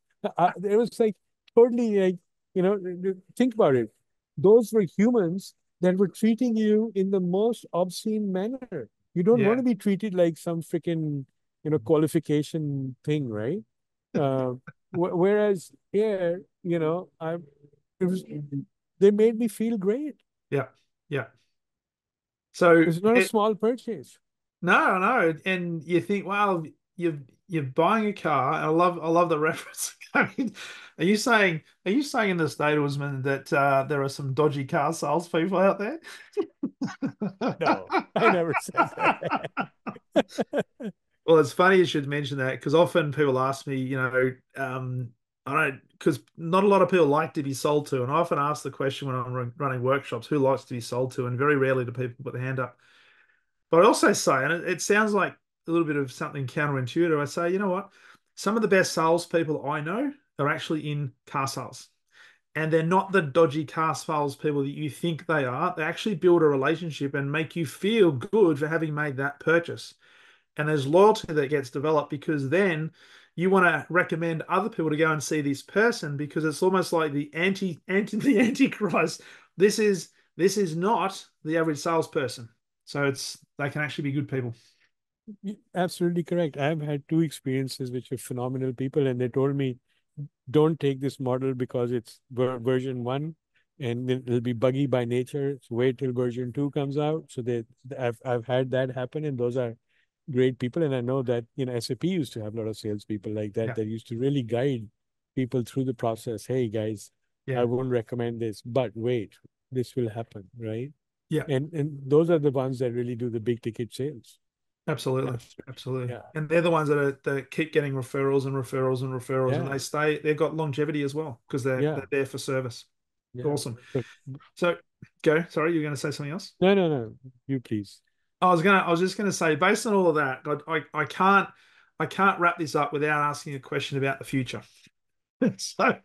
It was like totally like, think about it. Those were humans that were treating you in the most obscene manner. You don't want yeah, to be treated like some freaking, qualification thing, right? Uh, Whereas here, it was, they made me feel great. yeah, yeah. So It's not a small purchase. no, no, and you think, well, you're buying a car. And I love the reference. I mean, are you saying in this data, Usman, that there are some dodgy car salespeople out there? No, I never said that. Well, it's funny you should mention that because often people ask me, I don't, because not a lot of people like to be sold to. And I often ask the question when I'm running workshops, who likes to be sold to? And very rarely do people put their hand up. But I also say, and it sounds like a little bit of something counterintuitive, I say, you know what? Some of the best salespeople I know are actually in car sales. And they're not the dodgy car salespeople that you think they are. They actually build a relationship and make you feel good for having made that purchase. And there's loyalty that gets developed because then you want to recommend other people to go and see this person because it's almost like the antichrist. This is not the average salesperson. So they can actually be good people. Absolutely correct. I've had two experiences which are phenomenal people, and they told me, don't take this model because it's version one and it'll be buggy by nature. So wait till version two comes out. So I've had that happen, and those are great people. And I know that SAP used to have a lot of salespeople like that Yeah, that used to really guide people through the process. Hey guys, I yeah, won't recommend this, but wait, this will happen, right? yeah, And those are the ones that really do the big ticket sales. absolutely, Absolutely. absolutely. Yeah. And they're the ones that keep getting referrals and referrals and referrals, and Yeah. they stay. They've got longevity as well because they're Yeah. they're there for service. Yeah. Awesome. But So go. Sorry, you're going to say something else? no, no, no. You please. I was just gonna say, based on all of that, I can't wrap this up without asking a question about the future. So,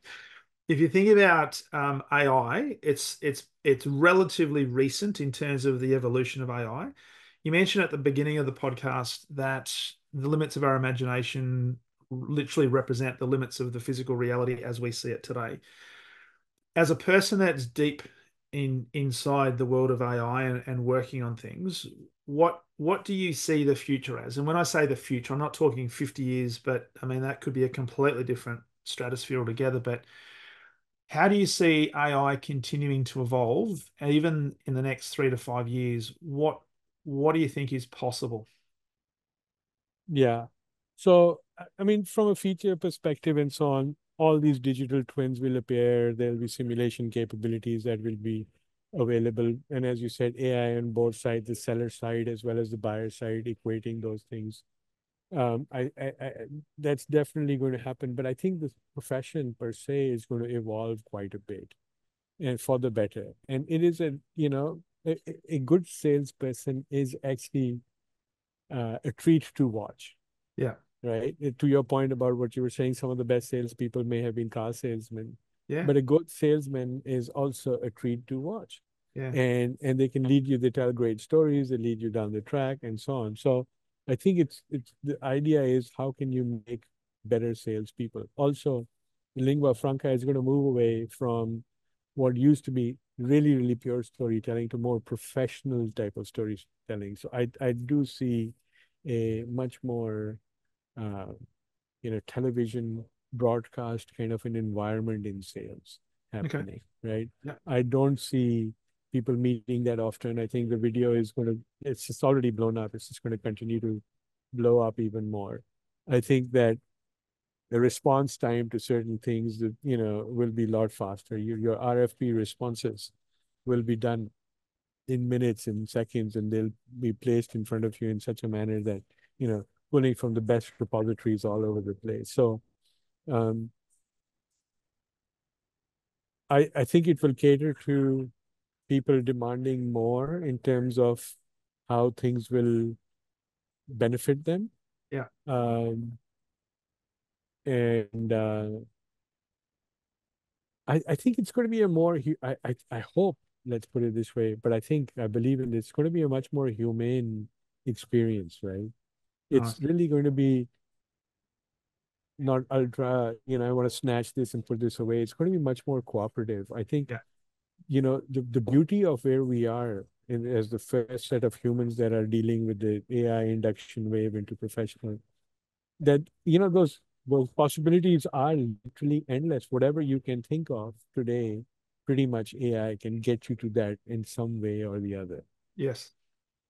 if you think about AI, it's relatively recent in terms of the evolution of AI. You mentioned at the beginning of the podcast that the limits of our imagination literally represent the limits of the physical reality as we see it today. As a person that's deep inside the world of AI and working on things, what do you see the future as? And when I say the future, I'm not talking 50 years, but I mean that could be a completely different stratosphere altogether. But how do you see AI continuing to evolve, even in the next 3 to 5 years? What do you think is possible? Yeah. So, I mean, from a feature perspective and so on, all these digital twins will appear. There'll be simulation capabilities that will be available. And as you said, AI on both sides, the seller side as well as the buyer side, equating those things. That's definitely going to happen. But I think the profession per se is going to evolve quite a bit and for the better. And it is a good salesperson is actually a treat to watch, Yeah, right? To your point about what you were saying, some of the best salespeople may have been car salesmen, yeah, but a good salesman is also a treat to watch. yeah. And they can lead you, they tell great stories, they lead you down the track and so on. So I think it's the idea is how can you make better salespeople? Also, lingua franca is going to move away from what used to be really, really pure storytelling to more professional type of storytelling. So I do see a much more uh, television broadcast kind of an environment in sales Okay. happening, right? Yeah. I don't see people meeting that often. I think the video is going to, it's just already blown up. It's just going to continue to blow up even more. I think that the response time to certain things that, will be a lot faster. Your RFP responses will be done in minutes and seconds, and they'll be placed in front of you in such a manner that, pulling from the best repositories all over the place. So um, I think it will cater to people demanding more in terms of how things will benefit them. Yeah. Um, and I think it's going to be a more, I hope, let's put it this way, but I believe in this, it's going to be a much more humane experience, right? It's Nice. really going to be not ultra, I want to snatch this and put this away. It's going to be much more cooperative. I think, Yeah. the beauty of where we are as the first set of humans that are dealing with the AI induction wave into professional, that, those possibilities are literally endless. Whatever you can think of today, pretty much AI can get you to that in some way or the other, Yes.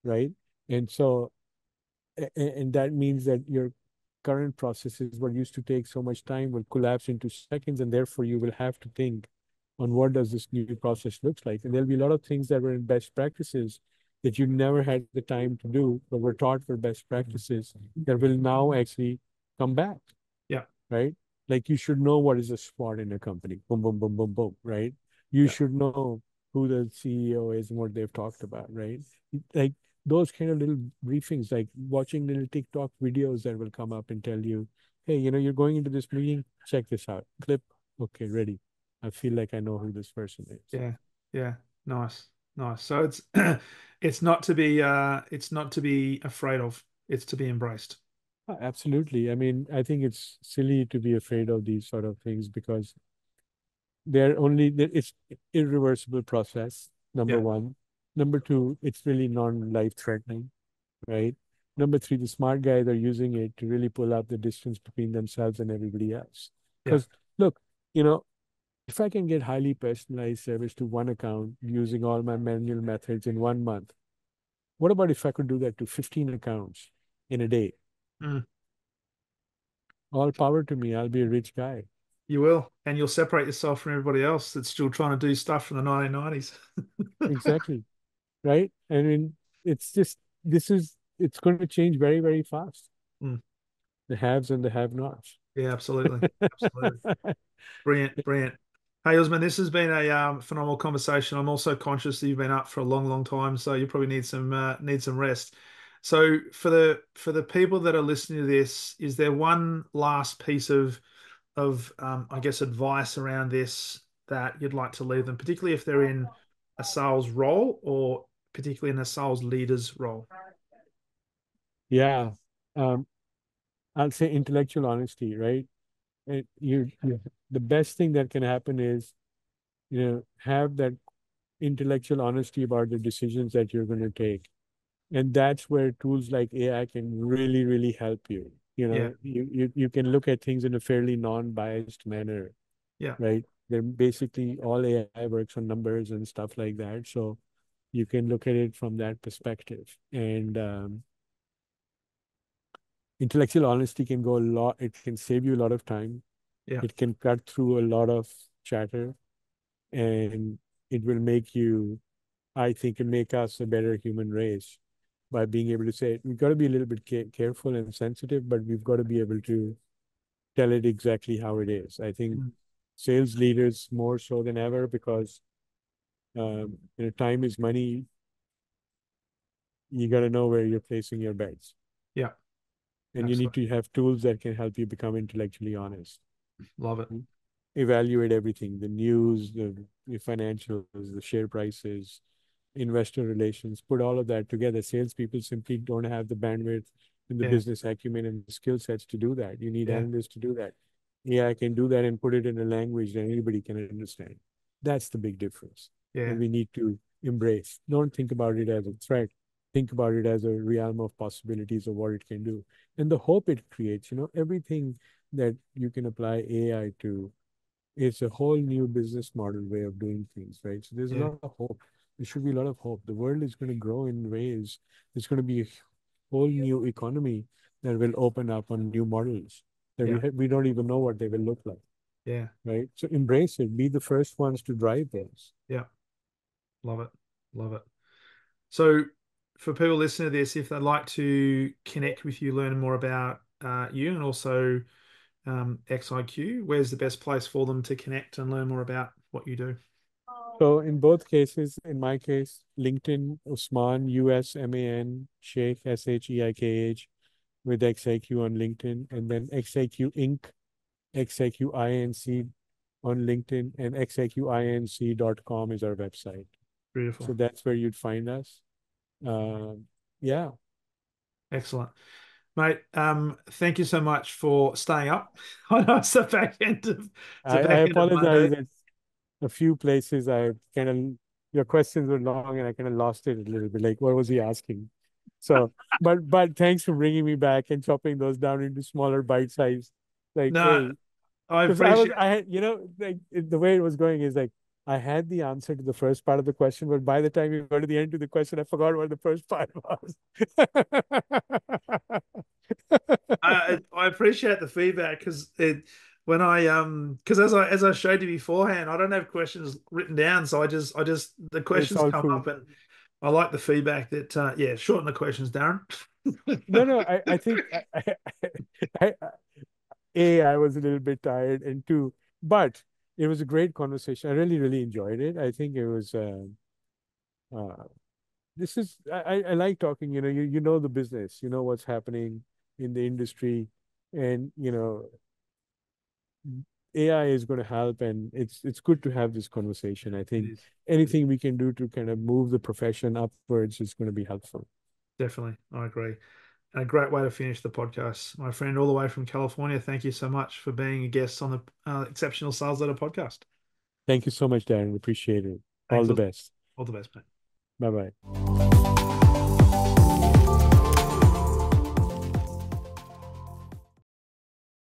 right? And so and that means that your current processes, what used to take so much time, will collapse into seconds, and therefore you will have to think on what does this new process looks like. And there'll be a lot of things that were in best practices that you never had the time to do, but were taught for best practices that will now actually come back, Yeah. right? Like you should know what is a SWOT in a company. Boom, boom, boom, boom, boom, right? You Yeah. should know who the CEO is and what they've talked about, right? Like those kind of little briefings, like watching little TikTok videos that will come up and tell you, hey, you're going into this meeting, check this out. Clip, okay, ready. I feel like I know who this person is. Yeah. Yeah. Nice. Nice. So it's it's not to be afraid of. It's to be embraced. Absolutely. I mean, I think it's silly to be afraid of these sort of things because it's irreversible process, number Yeah. one. Number two, it's really non-life threatening, right? Number three, the smart guys are using it to really pull up the distance between themselves and everybody else. Yeah. Because look, you know, if I can get highly personalized service to one account using all my manual methods in 1 month, what about if I could do that to 15 accounts in a day? Mm. All power to me. I'll be a rich guy. You will, and you'll separate yourself from everybody else that's still trying to do stuff from the 1990s. Exactly. Right? I mean, it's going to change very, very fast. Mm. The haves and the have-nots. Yeah, absolutely. Absolutely. Brilliant, brilliant. Hey, Usman, this has been a phenomenal conversation. I'm also conscious that you've been up for a long, long time, so you probably need some rest. So for the people that are listening to this, is there one last piece of I guess advice around this that you'd like to leave them, particularly if they're in a sales role or particularly in a sales leader's role? Yeah. Um, I'll say intellectual honesty, right? The best thing that can happen is, have that. intellectual honesty about the decisions that you're going to take. And that's where tools like AI can really, really help you. Yeah. You can look at things in a fairly non-biased manner, Yeah. right? They're basically all AI works on numbers and stuff like that. So you can look at it from that perspective. And intellectual honesty can go a lot, it can save you a lot of time. Yeah. It can cut through a lot of chatter, and it will make you, I think, and make us a better human race by being able to say, we've got to be a little bit careful and sensitive, but we've got to be able to tell it exactly how it is. I think Mm. sales leaders more so than ever because time is money. You got to know where you're placing your bets, Yeah. and you need Absolutely. to have tools that can help you become intellectually honest. Love it. Evaluate everything: the news, the financials, the share prices, investor relations, put all of that together. Salespeople simply don't have the bandwidth and the Yeah. business acumen and the skill sets to do that. You need Yeah. analysts to do that. AI can do that and put it in a language that anybody can understand. That's the big difference. Yeah. And we need to embrace. Don't think about it as a threat. Think about it as a realm of possibilities of what it can do. And the hope it creates, everything that you can apply AI to, it's a whole new business model way of doing things, right? So there's a Yeah. lot of hope. There should be a lot of hope. The world is going to grow in ways. There's going to be a whole new economy that will open up on new models that Yeah. we don't even know what they will look like, Yeah. right? So embrace it. Be the first ones to drive those. Yeah. Love it. Love it. So, for people listening to this, if they'd like to connect with you, learn more about you and also XIQ, where's the best place for them to connect and learn more about what you do? So in both cases, in my case, LinkedIn, Usman, USMAN, Sheikh, SHEIKH, with XIQ on LinkedIn, and then XIQ Inc., XIQINC on LinkedIn, and xiqinc.com is our website. So Beautiful. that's where you'd find us. Yeah, Excellent. Mate, thank you so much for staying up. I know it's the I back end of apologize Monday. that a few places your questions were long and I kind of lost it a little bit. Like, what was he asking? So, but thanks for bringing me back and chopping those down into smaller bite size. Like, No, hey, I because appreciate. I had, like the way it was going is like I had the answer to the first part of the question, but by the time you go to the end of the question, I forgot what the first part was. I appreciate the feedback because it when I because as I showed you beforehand, I don't have questions written down, so I just the It's questions all come cool. up and I like the feedback that yeah, shorten the questions, Darren. No, no, I think I, I was a little bit tired, and two, but it was a great conversation. I really, really enjoyed it. I think it was. Uh, this is I like talking. You know the business. You know what's happening in the industry, and AI is going to help, and it's good to have this conversation. I It think is. It is. anything we can do to kind of move the profession upwards is going to be helpful. Definitely. I agree. And a great way to finish the podcast. My friend, all the way from California, thank you so much for being a guest on the Exceptional Sales Letter podcast. Thank you so much, Darren. Appreciate it. All Thanks. the best. All the best, mate. Bye bye.